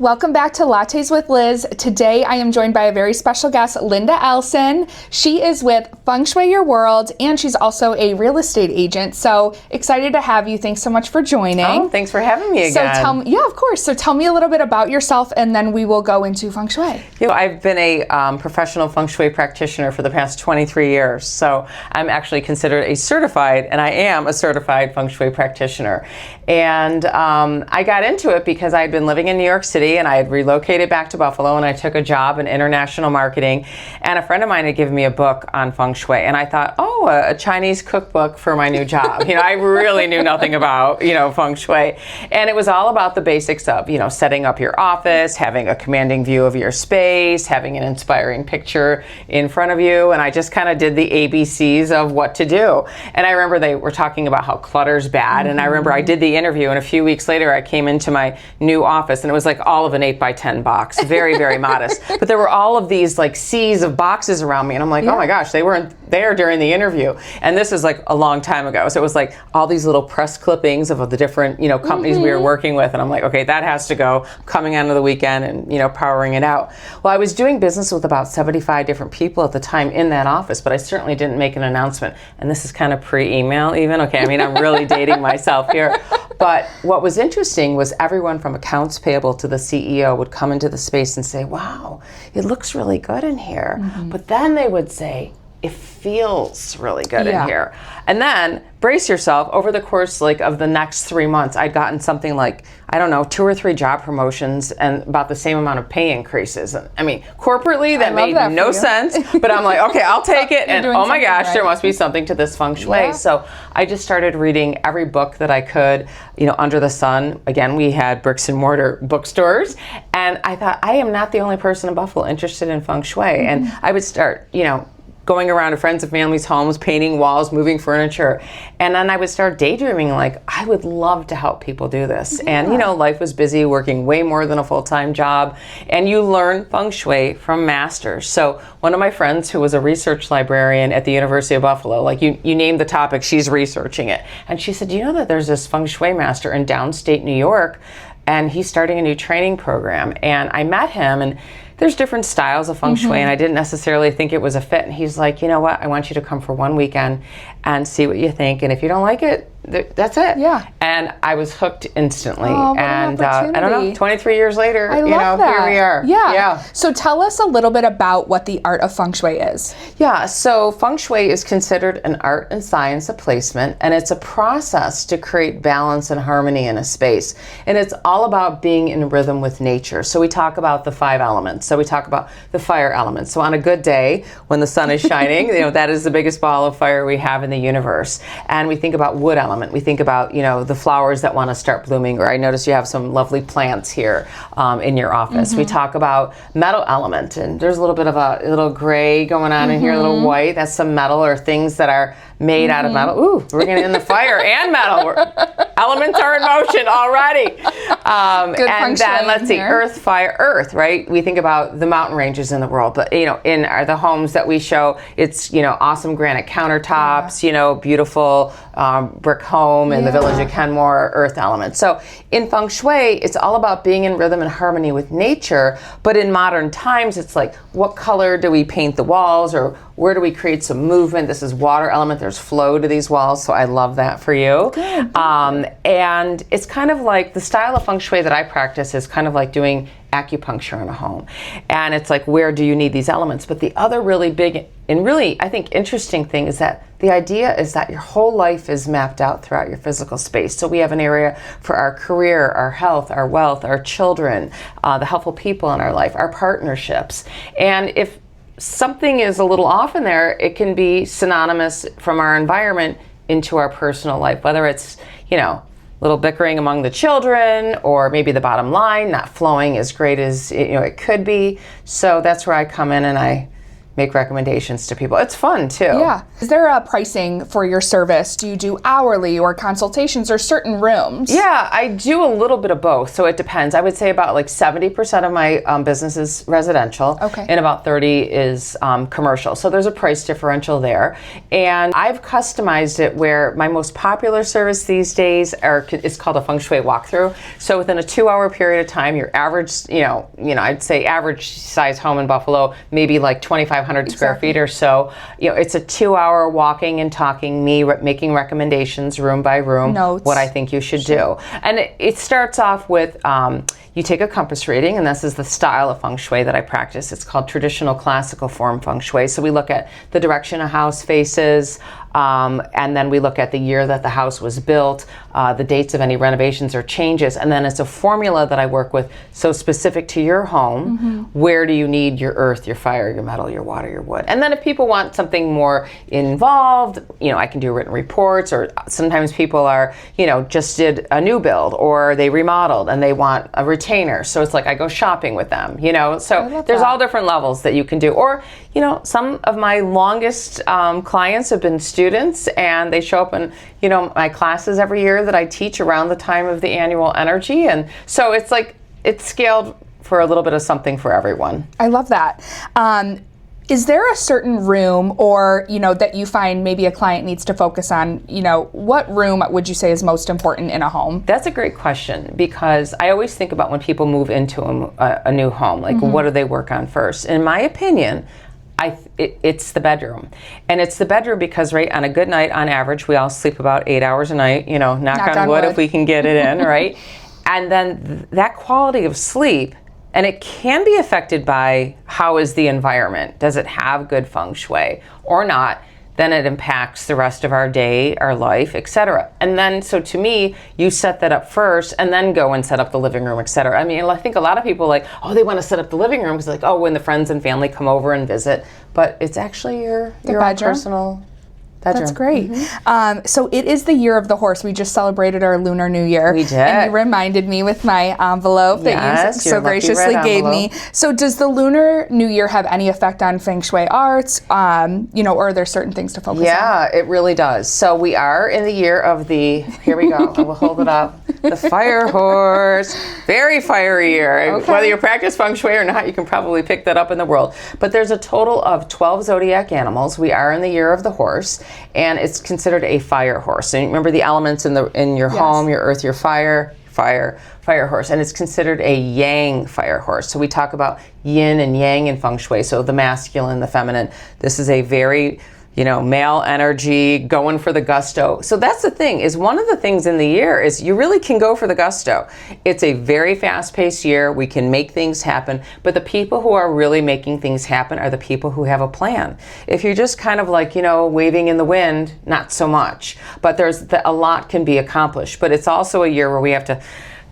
Welcome back to Lattes with Liz. Today I am joined by a very special guest, Linda Elson. She is with Feng Shui Your World, and she's also a real estate agent. So excited to have you. Thanks so much for joining. Oh, thanks for having me again. Yeah, of course. So tell me a little bit about yourself, and then we will go into Feng Shui. I've been a professional Feng Shui practitioner for the past 23 years. So I'm actually considered and I am a certified Feng Shui practitioner. And I got into it because I had been living in New York City, and I had relocated back to Buffalo, and I took a job in international marketing, and a friend of mine had given me a book on Feng Shui, and I thought, a Chinese cookbook for my new job. I really knew nothing about, Feng Shui, and it was all about the basics of, setting up your office, having a commanding view of your space, having an inspiring picture in front of you, and I just kind of did the ABCs of what to do. And I remember they were talking about how clutter's bad, and I remember I did the interview, and a few weeks later I came into my new office, and it was like all of an 8x10 box, very, very modest. But there were all of these like seas of boxes around me, and I'm like, oh my gosh, they weren't there during the interview. And this is like a long time ago. So it was like all these little press clippings of the different, companies we were working with. And I'm like, okay, that has to go. I'm coming onto the weekend and, powering it out. Well, I was doing business with about 75 different people at the time in that office, but I certainly didn't make an announcement. And this is kind of pre-email even. Okay, I'm really dating myself here. But what was interesting was everyone from accounts payable to the CEO would come into the space and say, wow, it looks really good in here. But then they would say, it feels really good in here. And then brace yourself, over the course of the next 3 months, I'd gotten something like, 2 or 3 job promotions and about the same amount of pay increases. Corporately that made no sense, but I'm like, okay, I'll take it. And oh my gosh, there must be something to this Feng Shui. Yeah. So I just started reading every book that I could, under the sun. Again, we had bricks and mortar bookstores. And I thought, I am not the only person in Buffalo interested in Feng Shui. And I would start, going around to friends and family's homes, painting walls, moving furniture. And then I would start daydreaming, like, I would love to help people do this. Yeah. And, life was busy, working way more than a full-time job. And you learn Feng Shui from masters. So one of my friends who was a research librarian at the University of Buffalo, like you name the topic, she's researching it. And she said, do you know that there's this Feng Shui master in downstate New York, and he's starting a new training program. And I met him, and there's different styles of Feng Shui, and I didn't necessarily think it was a fit. And he's like, you know what? I want you to come for one weekend and see what you think. And if you don't like it, that's it. Yeah. And I was hooked instantly. Oh, and I don't know, 23 years later, I love that. Here we are. Yeah. So tell us a little bit about what the art of Feng Shui is. Yeah. So Feng Shui is considered an art and science of placement, and it's a process to create balance and harmony in a space. And it's all about being in rhythm with nature. So we talk about the 5 elements. So we talk about the fire element. So on a good day, when the sun is shining, that is the biggest ball of fire we have in the universe. And we think about wood element. We think about, the flowers that want to start blooming, or I notice you have some lovely plants here in your office. We talk about metal element, and there's a little bit of a little gray going on in here, a little white. That's some metal, or things that are made out of metal. Ooh, we're getting in the fire and metal. Elements are in motion already. And then let's see, earth, fire, earth, right? We think about the mountain ranges in the world, but in the homes that we show, it's awesome granite countertops, beautiful brick home in the village of Kenmore, earth element. So in Feng Shui, it's all about being in rhythm and harmony with nature. But in modern times, it's like, what color do we paint the walls, or where do we create some movement? This is water element. There's flow to these walls, so I love that for you. Good. And it's kind of like the style of Feng Shui that I practice is kind of like doing acupuncture in a home. And it's like, where do you need these elements? But the other really big and really, I think, interesting thing is that the idea is that your whole life is mapped out throughout your physical space. So we have an area for our career, our health, our wealth, our children, the helpful people in our life, our partnerships. And if something is a little off in there, it can be synonymous from our environment into our personal life, whether it's, little bickering among the children, or maybe the bottom line not flowing as great as it could be. So that's where I come in, and I make recommendations to people. It's fun too. Yeah. Is there a pricing for your service? Do you do hourly or consultations or certain rooms? Yeah, I do a little bit of both. So it depends. I would say about like 70% of my business is residential, okay, and about 30 is commercial. So there's a price differential there. And I've customized it where my most popular service these days is called a Feng Shui walkthrough. So within a 2-hour period of time, your average, I'd say average size home in Buffalo, maybe like 2,500 square feet or so. It's a 2-hour walking and talking, me making recommendations room by room, notes, what I think you should do. And it starts off with, you take a compass reading, and this is the style of Feng Shui that I practice. It's called traditional classical form Feng Shui. So we look at the direction a house faces, and then we look at the year that the house was built, the dates of any renovations or changes, and then it's a formula that I work with, so specific to your home, where do you need your earth, your fire, your metal, your water, your wood. And then if people want something more involved, I can do written reports, or sometimes people are, just did a new build, or they remodeled and they want a retainer. So it's like I go shopping with them, so there's all different levels that you can do. Or, some of my longest clients have been students, and they show up in, my classes every year that I teach around the time of the annual energy. And so it's like, it's scaled for a little bit of something for everyone. I love that. Is there a certain room or, that you find maybe a client needs to focus on, what room would you say is most important in a home? That's a great question, because I always think about when people move into a new home, like what do they work on first? In my opinion, it's the bedroom. And it's the bedroom because, right, on a good night, on average, we all sleep about 8 hours a night, knock on wood if we can get it in, right? And then that quality of sleep, and it can be affected by how is the environment. Does it have good feng shui or not? Then it impacts the rest of our day, our life, etc. And then, so to me, you set that up first and then go and set up the living room, etc. I mean, I think a lot of people they want to set up the living room because when the friends and family come over and visit, but it's actually your own personal bedroom. That's great. So it is the year of the horse. We just celebrated our Lunar New Year. We did. And you reminded me with my envelope that you so graciously gave me. So does the Lunar New Year have any effect on Feng Shui arts? Or are there certain things to focus on? Yeah, it really does. So we are in the year of here we go, I will hold it up. The fire horse. Very fiery year. Okay. Whether you practice Feng Shui or not, you can probably pick that up in the world. But there's a total of 12 zodiac animals. We are in the year of the horse, and it's considered a fire horse. And remember the elements in your home, your earth, your fire horse, and it's considered a yang fire horse. So we talk about yin and yang in Feng Shui, so the masculine, the feminine. This is a very male energy, going for the gusto. So that's the thing, is one of the things in the year is you really can go for the gusto. It's a very fast-paced year. We can make things happen, but the people who are really making things happen are the people who have a plan. If you're just kind of waving in the wind, not so much. But a lot can be accomplished. But it's also a year where we have to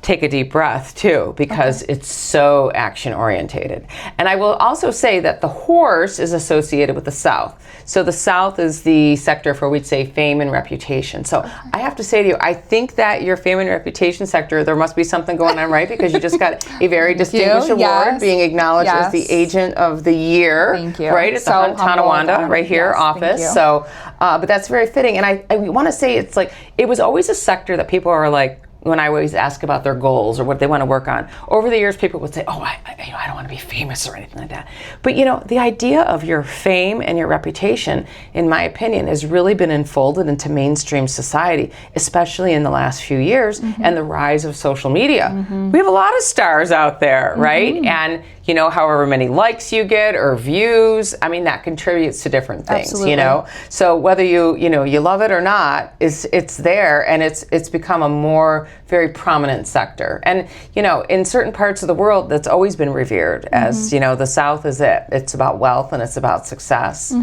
take a deep breath too, because it's so action orientated. And I will also say that the horse is associated with the South. So the South is the sector for, we'd say, fame and reputation. So I have to say to you, I think that your fame and reputation sector, there must be something going on, right? Because you just got a very distinguished award, being acknowledged as the agent of the year. Thank you. Right? It's the Tonawanda right here office. So, but that's very fitting. And I want to say it was always a sector that people are when I always ask about their goals or what they want to work on, over the years people would say, I don't want to be famous or anything like that. But the idea of your fame and your reputation, in my opinion, has really been enfolded into mainstream society, especially in the last few years, and the rise of social media. We have a lot of stars out there, right? And however many likes you get or views, I mean, that contributes to different things. Absolutely. So whether you love it or not, it's there, and it's become a very prominent sector. And in certain parts of the world, that's always been revered as the South is it. It's about wealth and it's about success.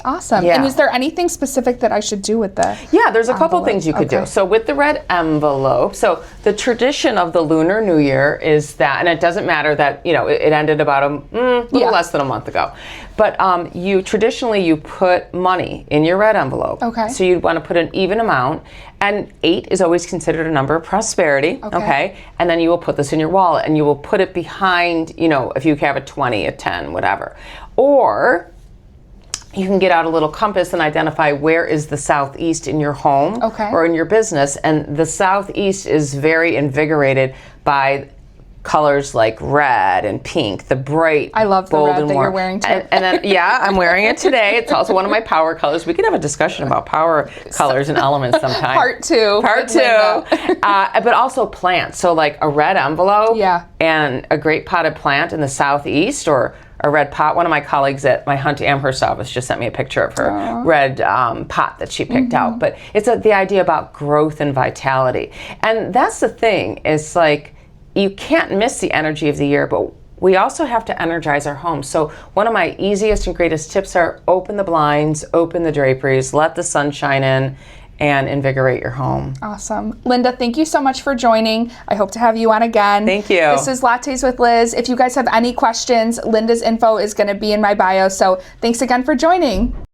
Awesome. Yeah. And is there anything specific that I should do with the there's a couple things you could do. So with the red envelope, so the tradition of the Lunar New Year is that, and it doesn't matter that, it ended about a little less than a month ago. But you put money in your red envelope. Okay. So you'd want to put an even amount. And 8 is always considered a number of prosperity. Okay. And then you will put this in your wallet and you will put it behind, if you have a 20, a 10, whatever. Or you can get out a little compass and identify where is the southeast in your home or in your business. And the southeast is very invigorated by colors like red and pink, the bright, I love the red that you're wearing too. And then, yeah, I'm wearing it today. It's also one of my power colors. We could have a discussion about power colors and elements sometime. Part two. But also plants. So like a red envelope and a great potted plant in the southeast, or a red pot. One of my colleagues at my Hunt Amherst office just sent me a picture of her red pot that she picked out. But it's the idea about growth and vitality. And that's the thing. It's like, you can't miss the energy of the year, but we also have to energize our home. So one of my easiest and greatest tips are open the blinds, open the draperies, let the sun shine in, and invigorate your home. Awesome. Linda, thank you so much for joining. I hope to have you on again. Thank you. This is Lattes with Liz. If you guys have any questions, Linda's info is going to be in my bio. So thanks again for joining.